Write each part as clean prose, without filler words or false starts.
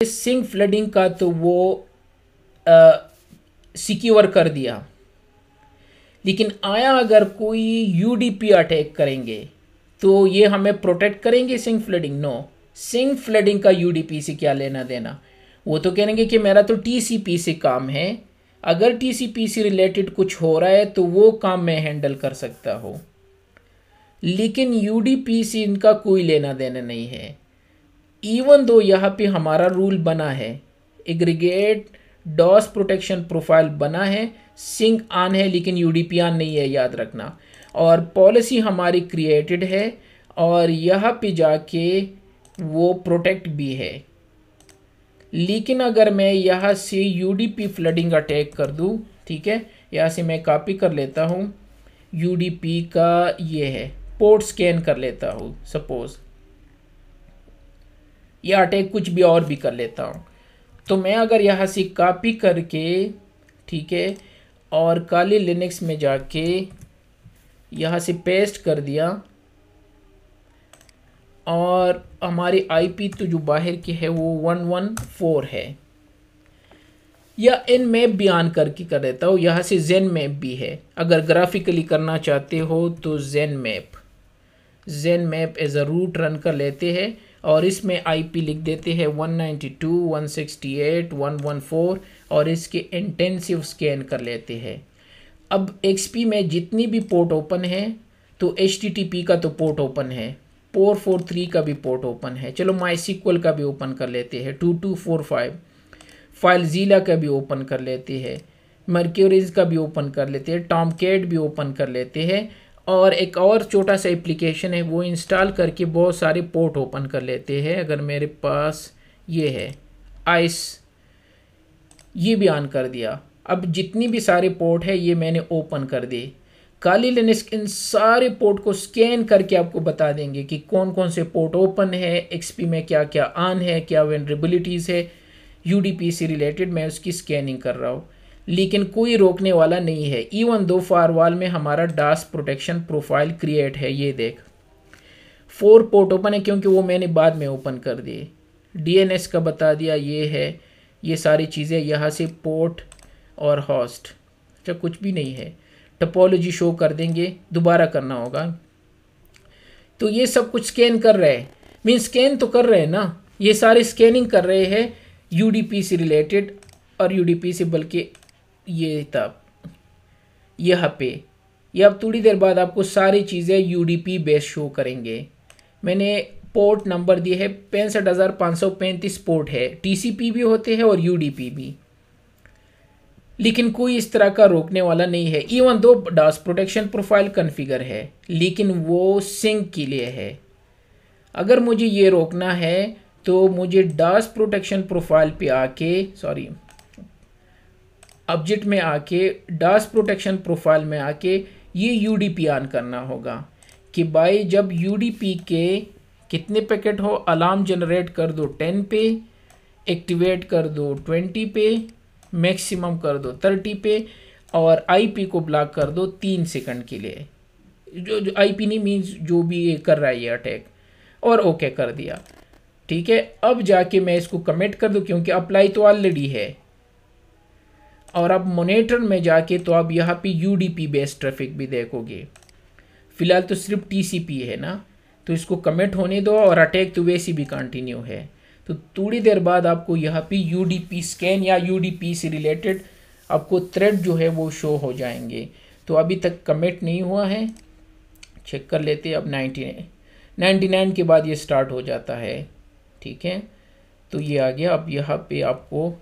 Sink flooding का तो वो सिक्योर कर दिया, लेकिन आया अगर कोई यूडीपी अटैक करेंगे तो ये हमें प्रोटेक्ट करेंगे sync flooding? No, sync flooding का यूडीपी से क्या लेना देना। वो तो कहेंगे कि मेरा तो टीसीपी से काम है, अगर टीसीपी से रिलेटेड कुछ हो रहा है तो वो काम मैं हैंडल कर सकता हूँ, लेकिन यूडीपी से इनका कोई लेना देना नहीं है। इवन दो यहाँ पे हमारा रूल बना है, एग्रीगेट डॉस प्रोटेक्शन प्रोफाइल बना है, सिंक ऑन है लेकिन यूडीपी ऑन नहीं है, याद रखना। और पॉलिसी हमारी क्रिएटेड है और यहाँ पे जाके वो प्रोटेक्ट भी है। लेकिन अगर मैं यहाँ से यूडीपी फ्लडिंग अटैक कर दूँ, ठीक है, यहाँ से मैं कॉपी कर लेता हूँ, यूडीपी का ये है, पोर्ट स्कैन कर लेता हूँ सपोज, या अटैक कुछ भी और भी कर लेता हूँ। तो मैं अगर यहाँ से कॉपी करके, ठीक है, और काली लिनक्स में जाके यहाँ से पेस्ट कर दिया, और हमारी आईपी तो जो बाहर की है वो 114 है, या इन मैप भी ऑन करके कर देता हूँ। यहाँ से जेन मैप भी है, अगर ग्राफिकली करना चाहते हो तो जेन map as a route run कर लेते हैं और इसमें आईपी लिख देते हैं 192.168.114 और इसके इंटेंसिव स्कैन कर लेते हैं। अब एक्सपी में जितनी भी पोर्ट ओपन है तो एचटीटीपी का तो पोर्ट ओपन है, 443 का भी पोर्ट ओपन है, चलो माईसीक्वल का भी ओपन कर लेते हैं, 2245, फाइलजीला का भी ओपन कर लेते हैं, मर्क्यूरीज का भी ओपन कर लेते हैं, टॉमकैट भी ओपन कर लेते हैं, और एक और छोटा सा एप्लीकेशन है वो इंस्टॉल करके बहुत सारे पोर्ट ओपन कर लेते हैं। अगर मेरे पास ये है आइस, ये भी ऑन कर दिया। अब जितनी भी सारे पोर्ट है ये मैंने ओपन कर दी। काली लिनक्स इन सारे पोर्ट को स्कैन करके आपको बता देंगे कि कौन कौन से पोर्ट ओपन है, एक्सपी में क्या क्या ऑन है, क्या वेनरेबिलिटीज़ है, यूडीपी से रिलेटेड मैं उसकी स्कैनिंग कर रहा हूँ, लेकिन कोई रोकने वाला नहीं है। इवन दो फायरवॉल में हमारा डास प्रोटेक्शन प्रोफाइल क्रिएट है, ये देख 4 पोर्ट ओपन है क्योंकि वो मैंने बाद में ओपन कर दिए। डीएनएस का बता दिया, ये है, ये सारी चीज़ें यहाँ से पोर्ट और होस्ट, अच्छा कुछ भी नहीं है। टोपोलॉजी शो कर देंगे, दोबारा करना होगा। तो ये सब कुछ स्कैन कर रहे हैं, मीन स्कैन तो कर रहे हैं ना, ये सारे स्कैनिंग कर रहे हैं यूडीपी से रिलेटेड, और यूडीपी से बल्कि ये तब यहाँ पे, ये अब थोड़ी देर बाद आपको सारी चीज़ें यूडीपी बेस शो करेंगे। मैंने पोर्ट नंबर दिए है 65,535 पोर्ट है, टीसीपी भी होते हैं और यूडीपी भी, लेकिन कोई इस तरह का रोकने वाला नहीं है। Even though dance protection profile configure है लेकिन वो सिंक के लिए है। अगर मुझे ये रोकना है तो मुझे डास प्रोटेक्शन प्रोफाइल पे आके, सॉरी ऑब्जेक्ट में आके, डास प्रोटेक्शन प्रोफाइल में आके ये यूडीपी ऑन करना होगा कि भाई जब यूडीपी के कितने पैकेट हो, अलार्म जनरेट कर दो 10 पे, एक्टिवेट कर दो 20 पे, मैक्सिमम कर दो 30 पे, और आईपी को ब्लॉक कर दो 3 सेकंड के लिए, जो आईपी नहीं मीन्स जो भी ये कर रहा है ये अटैक, और ओके कर दिया। ठीक है, अब जाके मैं इसको कमिट कर दूं क्योंकि अप्लाई तो ऑलरेडी है, और अब मॉनिटर में जाके तो अब यहाँ पे यूडीपी बेस्ड ट्रैफिक भी देखोगे। फिलहाल तो सिर्फ टीसीपी है ना, तो इसको कमिट होने दो, और अटैक तो वैसे भी कंटिन्यू है। तो थोड़ी देर बाद आपको यहाँ पे यूडीपी स्कैन या यूडीपी से रिलेटेड आपको थ्रेड जो है वो शो हो जाएंगे। तो अभी तक कमिट नहीं हुआ है, चेक कर लेते हैं। अब 99 के बाद ये स्टार्ट हो जाता है, ठीक है, तो ये आ गया। अब यहाँ पे आपको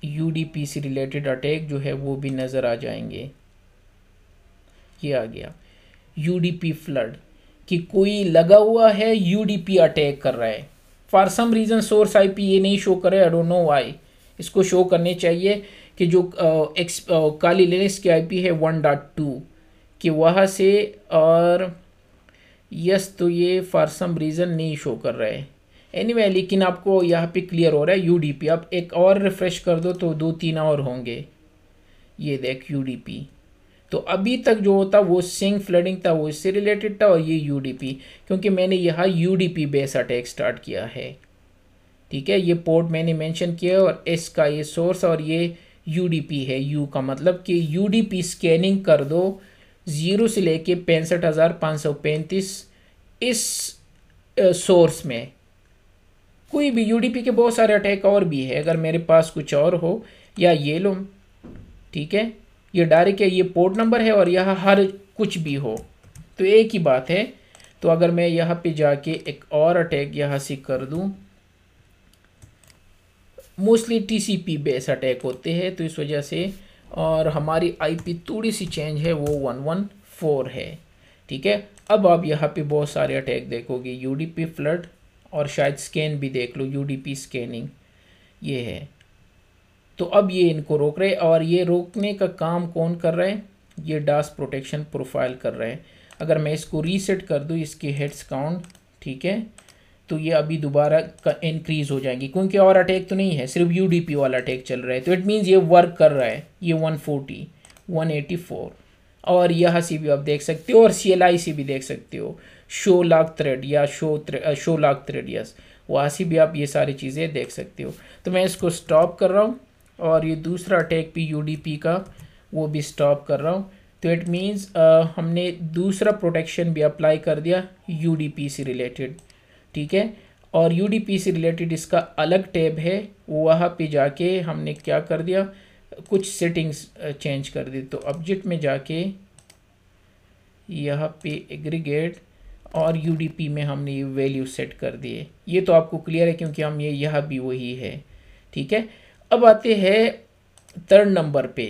यूडीपी से रिलेटेड अटैक जो है वो भी नज़र आ जाएंगे। ये आ गया यूडीपी फ्लड, कि कोई लगा हुआ है यूडीपी अटैक कर रहा है। For some reason source IP ये नहीं शो करे, आई डोंट नो व्हाई। इसको शो करने चाहिए कि जो काली लिनक्स की आईपी है 1.2 कि वहाँ से, और यस तो ये फॉर सम रीज़न नहीं शो कर रहा है। एनीवे लेकिन आपको यहाँ पे क्लियर हो रहा है यूडीपी। आप एक और रिफ्रेश कर दो तो 2-3 और होंगे। ये देख यूडीपी, तो अभी तक जो होता वो सिंक फ्लडिंग था, वो इससे रिलेटेड था, और ये यूडीपी, क्योंकि मैंने यहाँ यूडीपी बेस अटैक स्टार्ट किया है। ठीक है, ये पोर्ट मैंने मेंशन किया है और एस का ये सोर्स और ये यूडीपी है, यू का मतलब कि यूडीपी स्कैनिंग कर दो 0 से लेके 65,535 इस सोर्स में। कोई भी यूडीपी के बहुत सारे अटैक और भी है, अगर मेरे पास कुछ और हो या ये लो, ठीक है, ये डायरेक्ट है, ये पोर्ट नंबर है और यहाँ हर कुछ भी हो तो एक ही बात है। तो अगर मैं यहाँ पे जाके एक और अटैक यहाँ से कर दूं, मोस्टली टीसीपी बेस अटैक होते हैं तो इस वजह से, और हमारी आईपी थोड़ी सी चेंज है, वो 114 है, ठीक है। अब आप यहाँ पे बहुत सारे अटैक देखोगे, यूडीपी फ्लड और शायद स्कैन भी देख लो, यूडीपी स्कैनिंग ये है। तो अब ये इनको रोक रहे, और ये रोकने का काम कौन कर रहा है, ये डास प्रोटेक्शन प्रोफाइल कर रहे हैं। अगर मैं इसको रीसेट कर दूँ इसकी हेड्स काउंट, ठीक है, तो ये अभी दोबारा इंक्रीज हो जाएंगी, क्योंकि और अटैक तो नहीं है, सिर्फ यूडीपी वाला अटैक चल रहा है, तो इट मीन्स ये वर्क कर रहा है। ये 140, 184 और यहाँ से भी आप देख सकते हो, और CLI से भी देख सकते हो, शो लॉग थ्रेड या शो लॉग थ्रेड, यस, वहाँ से भी आप ये सारी चीज़ें देख सकते हो। तो मैं इसको स्टॉप कर रहा हूँ और ये दूसरा अटैक भी यूडीपी का वो भी स्टॉप कर रहा हूँ। तो इट मीन्स हमने दूसरा प्रोटेक्शन भी अप्लाई कर दिया यूडीपी से रिलेटेड, ठीक है। और यूडीपी से रिलेटेड इसका अलग टैब है, वहाँ पे जाके हमने क्या कर दिया, कुछ सेटिंग्स चेंज कर दी। तो ऑब्जेक्ट में जाके यहाँ पे एग्रीगेट और यूडीपी में हमने ये वैल्यू सेट कर दिए। ये तो आपको क्लियर है क्योंकि हम ये यहाँ भी वही है, ठीक है। अब आते हैं 3rd नंबर पे,